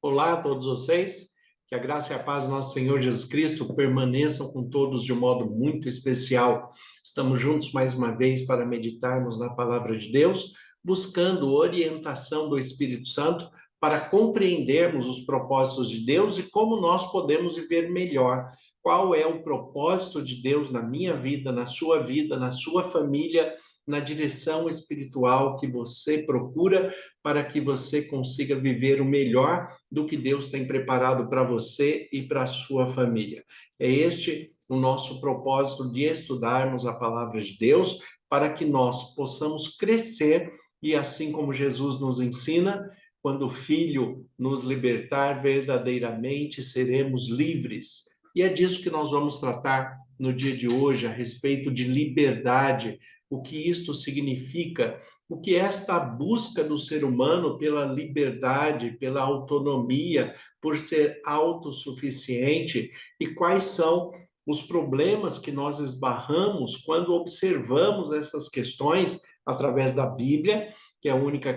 Olá a todos vocês, que a graça e a paz do nosso Senhor Jesus Cristo permaneçam com todos de um modo muito especial. Estamos juntos mais uma vez para meditarmos na palavra de Deus, buscando orientação do Espírito Santo para compreendermos os propósitos de Deus e como nós podemos viver melhor. Qual é o propósito de Deus na minha vida, na sua família, na direção espiritual que você procura para que você consiga viver o melhor do que Deus tem preparado para você e para a sua família. É este o nosso propósito de estudarmos a palavra de Deus, para que nós possamos crescer e, assim como Jesus nos ensina, quando o Filho nos libertar, verdadeiramente seremos livres. E é disso que nós vamos tratar no dia de hoje, a respeito de liberdade, o que isto significa, o que é esta busca do ser humano pela liberdade, pela autonomia, por ser autossuficiente, e quais são os problemas que nós esbarramos quando observamos essas questões através da Bíblia, que é a única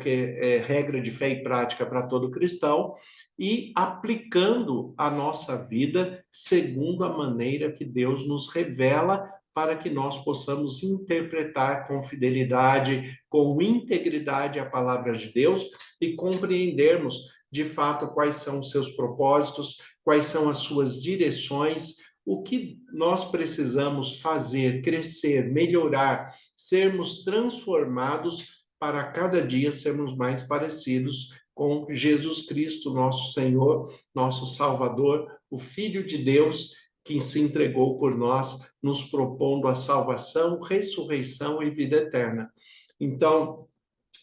regra de fé e prática para todo cristão, e aplicando a nossa vida segundo a maneira que Deus nos revela, para que nós possamos interpretar com fidelidade, com integridade a palavra de Deus e compreendermos de fato quais são os seus propósitos, quais são as suas direções, o que nós precisamos fazer, crescer, melhorar, sermos transformados para cada dia sermos mais parecidos com Jesus Cristo, nosso Senhor, nosso Salvador, o Filho de Deus, que se entregou por nós, nos propondo a salvação, ressurreição e vida eterna. Então,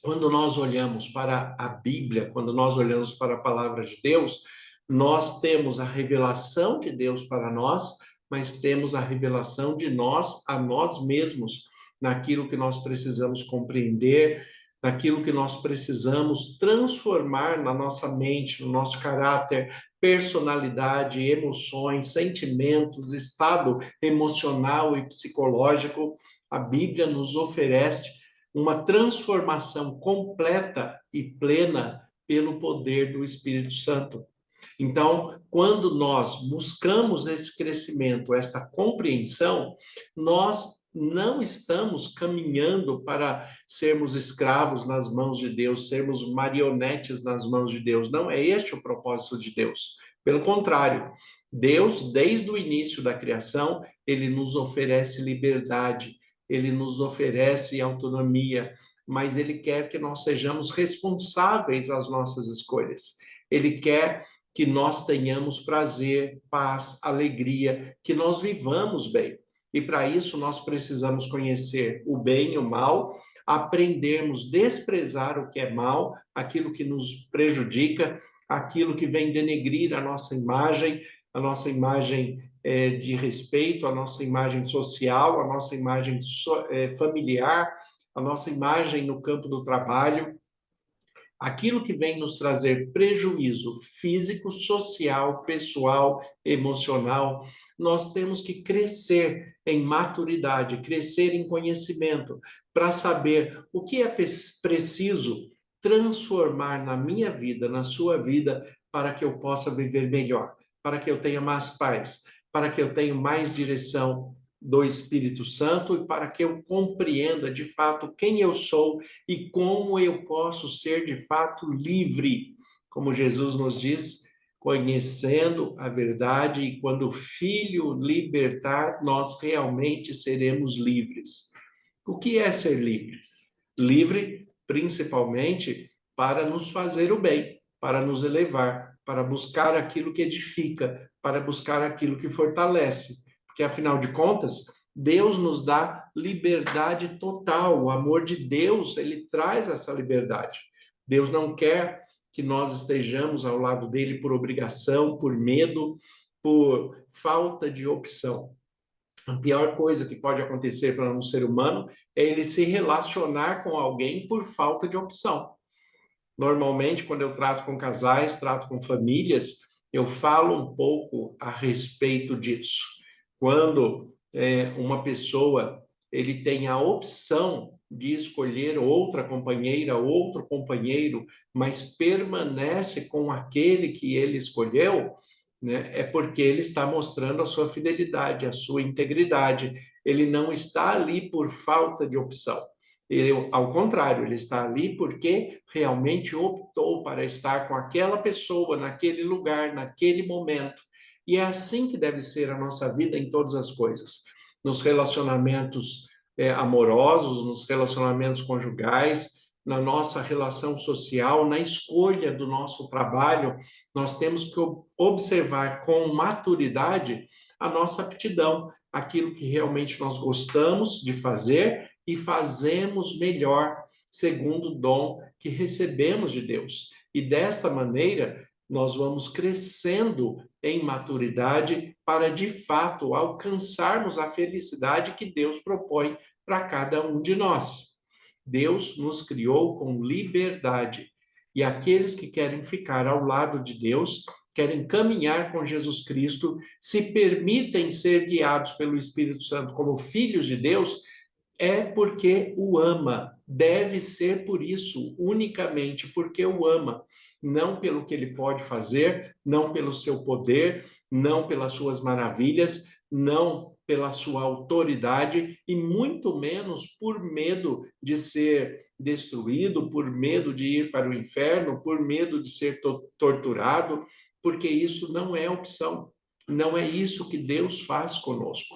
quando nós olhamos para a Bíblia, quando nós olhamos para a palavra de Deus, nós temos a revelação de Deus para nós, mas temos a revelação de nós a nós mesmos, naquilo que nós precisamos compreender, naquilo que nós precisamos transformar na nossa mente, no nosso caráter, personalidade, emoções, sentimentos, estado emocional e psicológico. A Bíblia nos oferece uma transformação completa e plena pelo poder do Espírito Santo. Então, quando nós buscamos esse crescimento, esta compreensão, nós não estamos caminhando para sermos escravos nas mãos de Deus, sermos marionetes nas mãos de Deus. Não é este o propósito de Deus. Pelo contrário, Deus, desde o início da criação, ele nos oferece liberdade, ele nos oferece autonomia, mas ele quer que nós sejamos responsáveis às nossas escolhas. Ele quer que nós tenhamos prazer, paz, alegria, que nós vivamos bem. E para isso nós precisamos conhecer o bem e o mal, aprendermos a desprezar o que é mal, aquilo que nos prejudica, aquilo que vem denegrir a nossa imagem de respeito, a nossa imagem social, a nossa imagem familiar, a nossa imagem no campo do trabalho. Aquilo que vem nos trazer prejuízo físico, social, pessoal, emocional, nós temos que crescer em maturidade, crescer em conhecimento, para saber o que é preciso transformar na minha vida, na sua vida, para que eu possa viver melhor, para que eu tenha mais paz, para que eu tenha mais direção do Espírito Santo e para que eu compreenda de fato quem eu sou e como eu posso ser de fato livre, como Jesus nos diz, conhecendo a verdade, e quando o Filho libertar, nós realmente seremos livres. O que é ser livre? Livre, principalmente, para nos fazer o bem, para nos elevar, para buscar aquilo que edifica, para buscar aquilo que fortalece. Porque, afinal de contas, Deus nos dá liberdade total. O amor de Deus, ele traz essa liberdade. Deus não quer que nós estejamos ao lado dele por obrigação, por medo, por falta de opção. A pior coisa que pode acontecer para um ser humano é ele se relacionar com alguém por falta de opção. Normalmente, quando eu trato com casais, trato com famílias, eu falo um pouco a respeito disso. Quando uma pessoa ele tem a opção de escolher outra companheira, outro companheiro, mas permanece com aquele que ele escolheu, né, é porque ele está mostrando a sua fidelidade, a sua integridade. Ele não está ali por falta de opção. Ele, ao contrário, ele está ali porque realmente optou para estar com aquela pessoa, naquele lugar, naquele momento. E é assim que deve ser a nossa vida em todas as coisas. Nos relacionamentos amorosos, nos relacionamentos conjugais, na nossa relação social, na escolha do nosso trabalho, nós temos que observar com maturidade a nossa aptidão, aquilo que realmente nós gostamos de fazer e fazemos melhor, segundo o dom que recebemos de Deus. E desta maneira, nós vamos crescendo em maturidade para, de fato, alcançarmos a felicidade que Deus propõe para cada um de nós. Deus nos criou com liberdade. E aqueles que querem ficar ao lado de Deus, querem caminhar com Jesus Cristo, se permitem ser guiados pelo Espírito Santo como filhos de Deus, é porque o ama. Deve ser por isso, unicamente porque o ama. Não pelo que ele pode fazer, não pelo seu poder, não pelas suas maravilhas, não pela sua autoridade e muito menos por medo de ser destruído, por medo de ir para o inferno, por medo de ser torturado, porque isso não é opção. Não é isso que Deus faz conosco.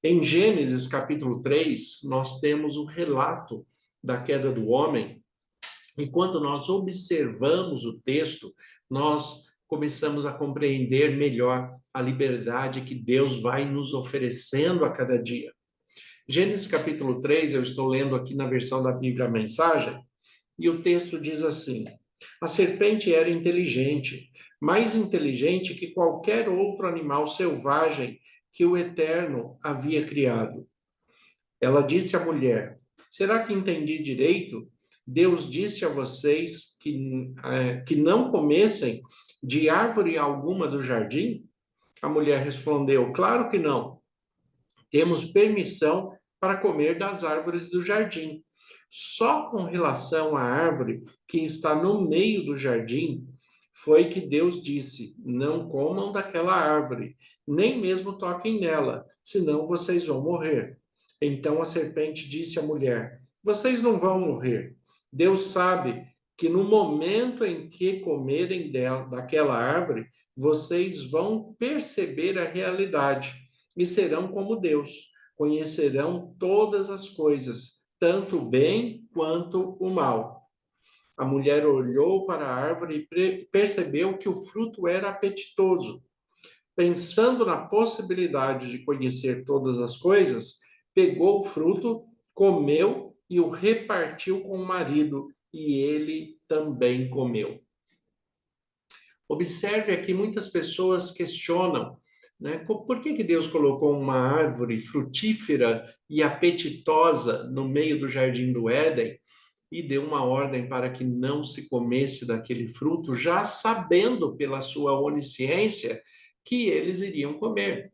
Em Gênesis capítulo 3, nós temos o relato da queda do homem, e quando nós observamos o texto, nós começamos a compreender melhor a liberdade que Deus vai nos oferecendo a cada dia. Gênesis capítulo 3, eu estou lendo aqui na versão da Bíblia a Mensagem, e o texto diz assim: a serpente era inteligente, mais inteligente que qualquer outro animal selvagem que o Eterno havia criado. Ela disse à mulher: será que entendi direito? Deus disse a vocês que não comessem de árvore alguma do jardim? A mulher respondeu: claro que não. Temos permissão para comer das árvores do jardim. Só com relação à árvore que está no meio do jardim, foi que Deus disse: não comam daquela árvore, nem mesmo toquem nela, senão vocês vão morrer. Então a serpente disse à mulher: vocês não vão morrer. Deus sabe que no momento em que comerem daquela árvore, vocês vão perceber a realidade e serão como Deus. Conhecerão todas as coisas, tanto o bem quanto o mal. A mulher olhou para a árvore e percebeu que o fruto era apetitoso. Pensando na possibilidade de conhecer todas as coisas, pegou o fruto, comeu e o repartiu com o marido, e ele também comeu. Observe aqui, muitas pessoas questionam, né, por que Deus colocou uma árvore frutífera e apetitosa no meio do jardim do Éden e deu uma ordem para que não se comesse daquele fruto, já sabendo pela sua onisciência que eles iriam comer,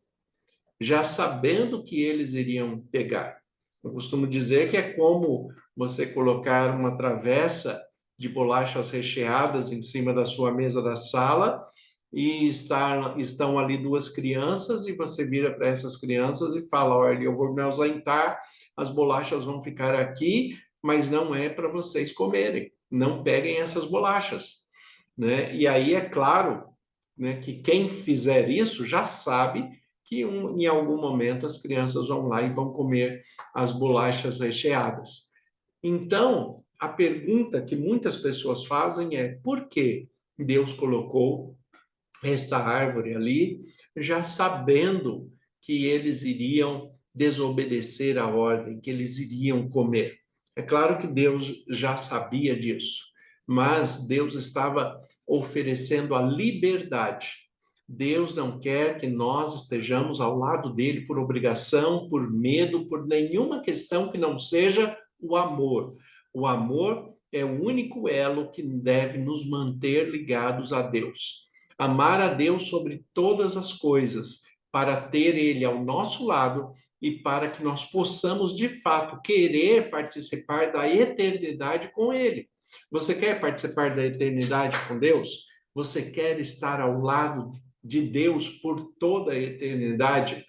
já sabendo que eles iriam pegar. Eu costumo dizer que é como você colocar uma travessa de bolachas recheadas em cima da sua mesa da sala e estão ali duas crianças e você vira para essas crianças e fala: olha, eu vou me ausentar, as bolachas vão ficar aqui, mas não é para vocês comerem, não peguem essas bolachas, né? E aí é claro, né, que quem fizer isso já sabe que em algum momento as crianças vão lá e vão comer as bolachas recheadas. Então, a pergunta que muitas pessoas fazem é: por que Deus colocou esta árvore ali, já sabendo que eles iriam desobedecer a ordem, que eles iriam comer? É claro que Deus já sabia disso, mas Deus estava oferecendo a liberdade. Deus não quer que nós estejamos ao lado dele por obrigação, por medo, por nenhuma questão que não seja o amor. O amor é o único elo que deve nos manter ligados a Deus. Amar a Deus sobre todas as coisas, para ter ele ao nosso lado e para que nós possamos, de fato, querer participar da eternidade com Ele. Você quer participar da eternidade com Deus? Você quer estar ao lado de Deus por toda a eternidade?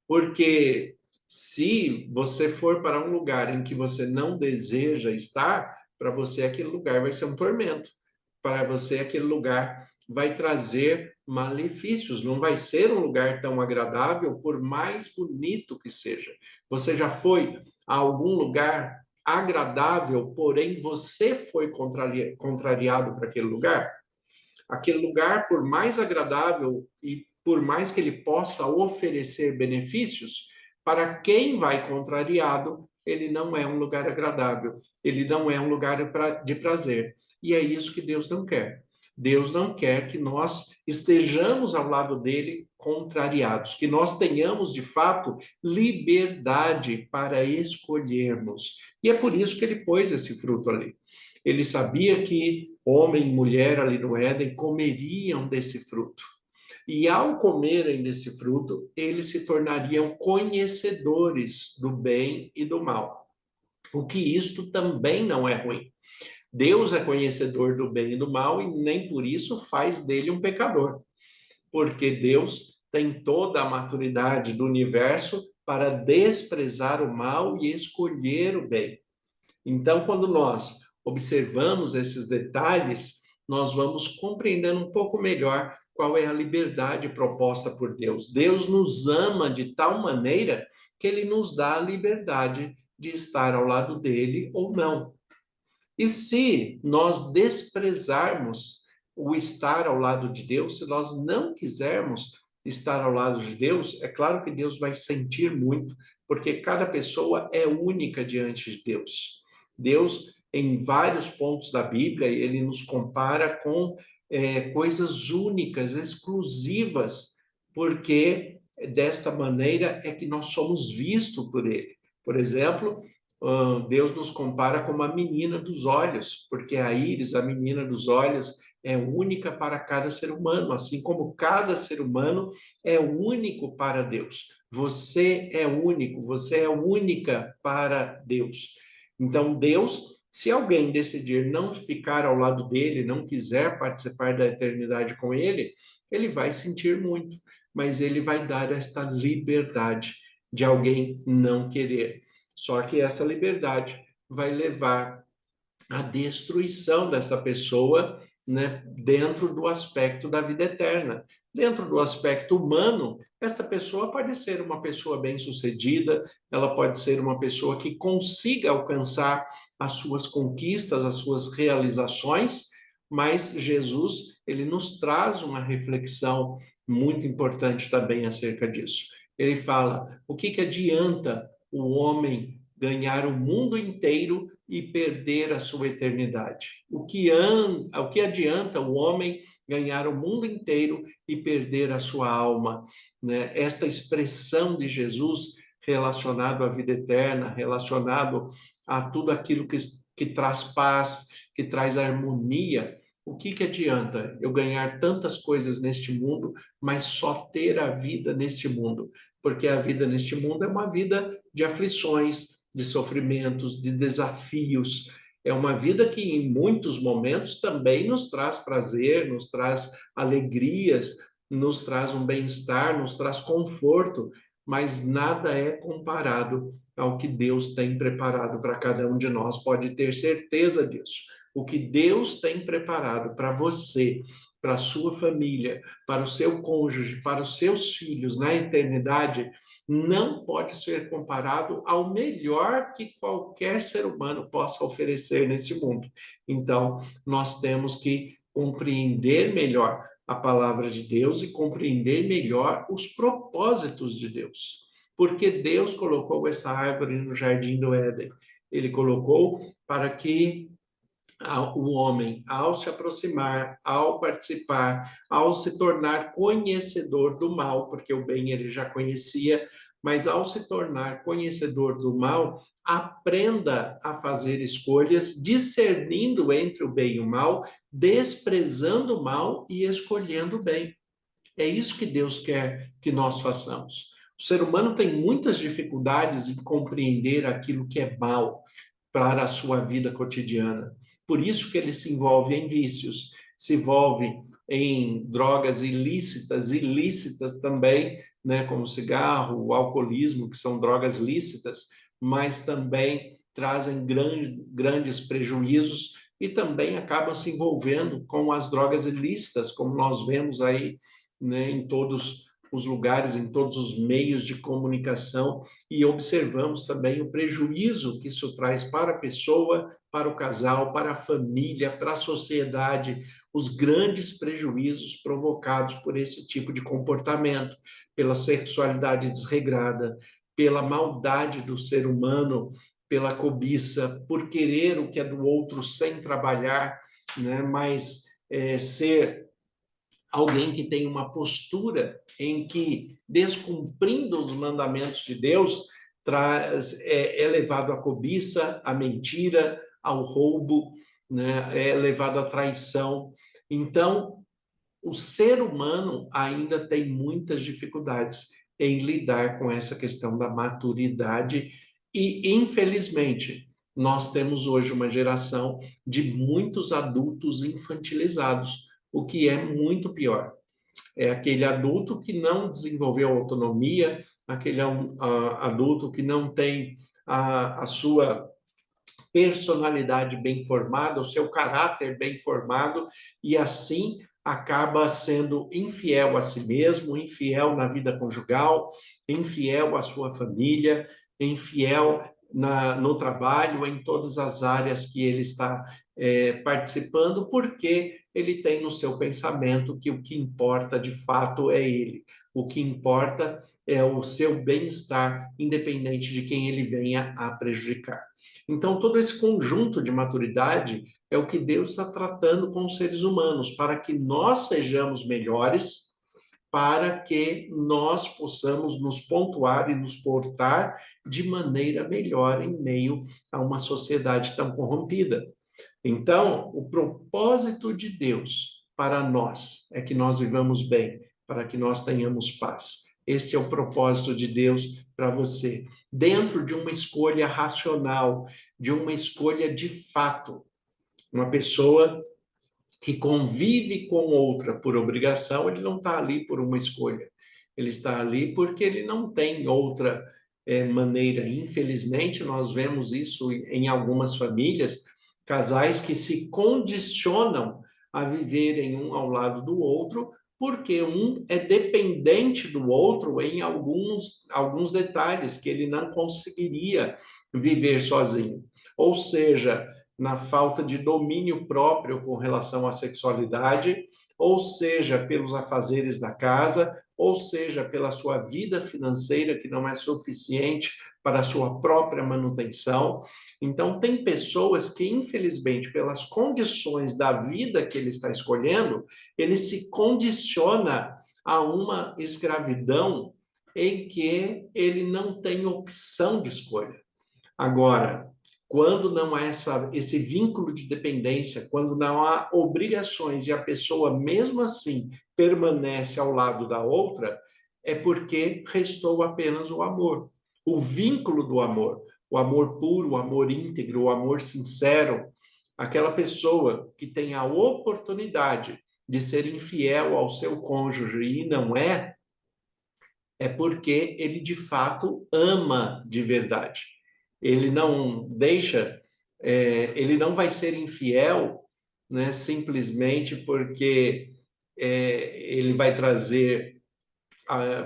Porque se você for para um lugar em que você não deseja estar, para você aquele lugar vai ser um tormento. Para você aquele lugar vai trazer malefícios, não vai ser um lugar tão agradável, por mais bonito que seja. Você já foi a algum lugar agradável, porém você foi contrariado para aquele lugar? Aquele lugar, por mais agradável e por mais que ele possa oferecer benefícios, para quem vai contrariado, ele não é um lugar agradável, ele não é um lugar de prazer. E é isso que Deus não quer. Deus não quer que nós estejamos ao lado dele contrariados, que nós tenhamos, de fato, liberdade para escolhermos. E é por isso que ele pôs esse fruto ali. Ele sabia que homem e mulher ali no Éden comeriam desse fruto. E ao comerem desse fruto, eles se tornariam conhecedores do bem e do mal. O que isto também não é ruim. Deus é conhecedor do bem e do mal e nem por isso faz dele um pecador. Porque Deus tem toda a maturidade do universo para desprezar o mal e escolher o bem. Então, quando nós observamos esses detalhes, nós vamos compreendendo um pouco melhor qual é a liberdade proposta por Deus. Deus nos ama de tal maneira que ele nos dá a liberdade de estar ao lado dele ou não. E se nós desprezarmos o estar ao lado de Deus, se nós não quisermos estar ao lado de Deus, é claro que Deus vai sentir muito, porque cada pessoa é única diante de Deus. Deus, em vários pontos da Bíblia, ele nos compara com coisas únicas, exclusivas, porque desta maneira é que nós somos vistos por ele. Por exemplo, Deus nos compara com uma menina dos olhos, porque a íris, a menina dos olhos, é única para cada ser humano, assim como cada ser humano é único para Deus. Você é único, você é única para Deus. Então, Deus, se alguém decidir não ficar ao lado dele, não quiser participar da eternidade com ele, ele vai sentir muito, mas ele vai dar esta liberdade de alguém não querer. Só que essa liberdade vai levar à destruição dessa pessoa, né, dentro do aspecto da vida eterna. Dentro do aspecto humano, esta pessoa pode ser uma pessoa bem-sucedida, ela pode ser uma pessoa que consiga alcançar as suas conquistas, as suas realizações, mas Jesus, ele nos traz uma reflexão muito importante também acerca disso. Ele fala: o que adianta o homem ganhar o mundo inteiro e perder a sua eternidade? O que adianta o homem ganhar o mundo inteiro e perder a sua alma? Né? Esta expressão de Jesus relacionado à vida eterna, relacionado a tudo aquilo que traz paz, que traz harmonia. O que adianta eu ganhar tantas coisas neste mundo, mas só ter a vida neste mundo? Porque a vida neste mundo é uma vida de aflições, de sofrimentos, de desafios. É uma vida que, em muitos momentos, também nos traz prazer, nos traz alegrias, nos traz um bem-estar, nos traz conforto, mas nada é comparado ao que Deus tem preparado para cada um de nós. Pode ter certeza disso. O que Deus tem preparado para você, para a sua família, para o seu cônjuge, para os seus filhos na eternidade, não pode ser comparado ao melhor que qualquer ser humano possa oferecer nesse mundo. Então, nós temos que compreender melhor a palavra de Deus e compreender melhor os propósitos de Deus. Porque Deus colocou essa árvore no jardim do Éden. Ele colocou para que o homem, ao se aproximar, ao participar, ao se tornar conhecedor do mal, porque o bem ele já conhecia, mas ao se tornar conhecedor do mal, aprenda a fazer escolhas, discernindo entre o bem e o mal, desprezando o mal e escolhendo o bem. É isso que Deus quer que nós façamos. O ser humano tem muitas dificuldades em compreender aquilo que é mal para a sua vida cotidiana. Por isso que ele se envolve em vícios, se envolve em drogas ilícitas, ilícitas também, né, como o cigarro, o alcoolismo, que são drogas lícitas, mas também trazem grandes prejuízos e também acabam se envolvendo com as drogas ilícitas, como nós vemos aí, né, em todos os lugares, em todos os meios de comunicação, e observamos também o prejuízo que isso traz para a pessoa, para o casal, para a família, para a sociedade, os grandes prejuízos provocados por esse tipo de comportamento, pela sexualidade desregrada, pela maldade do ser humano, pela cobiça, por querer o que é do outro sem trabalhar, né? Mas ser alguém que tem uma postura em que, descumprindo os mandamentos de Deus, é levado à cobiça, à mentira, ao roubo, né? É levado à traição. Então, o ser humano ainda tem muitas dificuldades em lidar com essa questão da maturidade e, infelizmente, nós temos hoje uma geração de muitos adultos infantilizados, o que é muito pior. É aquele adulto que não desenvolveu autonomia, aquele adulto que não tem a sua personalidade bem formada, o seu caráter bem formado, e assim acaba sendo infiel a si mesmo, infiel na vida conjugal, infiel à sua família, infiel no trabalho, em todas as áreas que ele está participando, porque ele tem no seu pensamento que o que importa de fato é ele. O que importa é o seu bem-estar, independente de quem ele venha a prejudicar. Então, todo esse conjunto de maturidade é o que Deus está tratando com os seres humanos, para que nós sejamos melhores, para que nós possamos nos pontuar e nos portar de maneira melhor em meio a uma sociedade tão corrompida. Então, o propósito de Deus para nós é que nós vivamos bem, para que nós tenhamos paz. Este é o propósito de Deus para você, dentro de uma escolha racional, de uma escolha de fato. Uma pessoa que convive com outra por obrigação, ele não está ali por uma escolha. Ele está ali porque ele não tem outra maneira. Infelizmente, nós vemos isso em algumas famílias, casais que se condicionam a viverem um ao lado do outro, porque um é dependente do outro em alguns detalhes que ele não conseguiria viver sozinho. Ou seja, na falta de domínio próprio com relação à sexualidade, ou seja, pelos afazeres da casa, ou seja, pela sua vida financeira que não é suficiente para a sua própria manutenção. Então, tem pessoas que, infelizmente, pelas condições da vida que ele está escolhendo, ele se condiciona a uma escravidão em que ele não tem opção de escolha. Agora, quando não há esse vínculo de dependência, quando não há obrigações e a pessoa, mesmo assim, permanece ao lado da outra, é porque restou apenas o amor. O vínculo do amor, o amor puro, o amor íntegro, o amor sincero. Aquela pessoa que tem a oportunidade de ser infiel ao seu cônjuge e não é porque ele de fato ama de verdade. Ele não deixa, ele não vai ser infiel, né, simplesmente porque ele vai trazer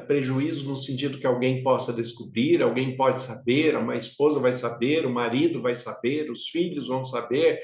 prejuízo no sentido que alguém possa descobrir, alguém pode saber, uma esposa vai saber, o marido vai saber, os filhos vão saber.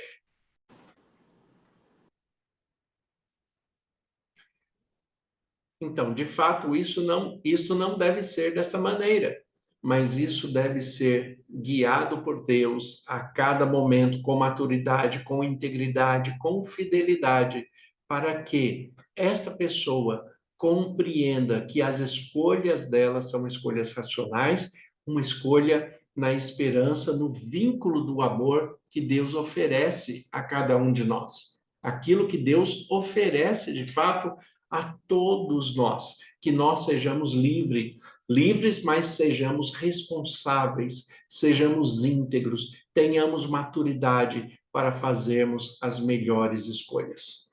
Então, de fato, isso não deve ser dessa maneira, mas isso deve ser guiado por Deus a cada momento, com maturidade, com integridade, com fidelidade, para que esta pessoa compreenda que as escolhas dela são escolhas racionais, uma escolha na esperança, no vínculo do amor que Deus oferece a cada um de nós. Aquilo que Deus oferece, de fato, a todos nós, que nós sejamos livres, mas sejamos responsáveis, sejamos íntegros, tenhamos maturidade para fazermos as melhores escolhas.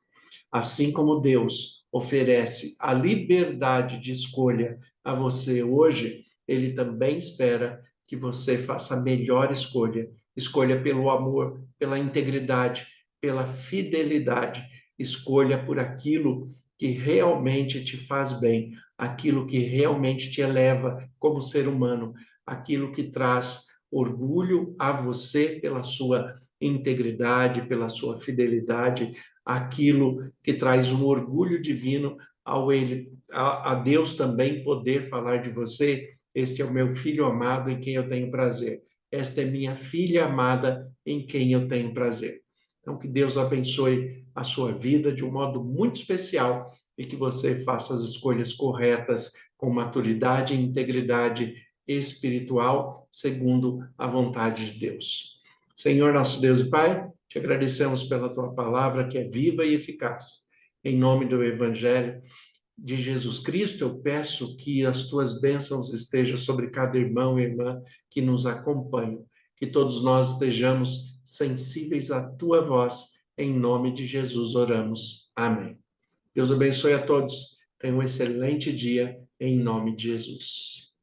Assim como Deus oferece a liberdade de escolha a você hoje, Ele também espera que você faça a melhor escolha. Escolha pelo amor, pela integridade, pela fidelidade. Escolha por aquilo que realmente te faz bem, aquilo que realmente te eleva como ser humano, aquilo que traz orgulho a você pela sua integridade, pela sua fidelidade, aquilo que traz um orgulho divino a Deus também poder falar de você. Este é o meu filho amado em quem eu tenho prazer. Esta é minha filha amada em quem eu tenho prazer. Então, que Deus abençoe a sua vida de um modo muito especial e que você faça as escolhas corretas com maturidade e integridade espiritual, segundo a vontade de Deus. Senhor, nosso Deus e Pai, te agradecemos pela tua palavra que é viva e eficaz. Em nome do Evangelho de Jesus Cristo, eu peço que as tuas bênçãos estejam sobre cada irmão e irmã que nos acompanham, que todos nós estejamos sensíveis à tua voz. Em nome de Jesus oramos. Amém. Deus abençoe a todos. Tenham um excelente dia, em nome de Jesus.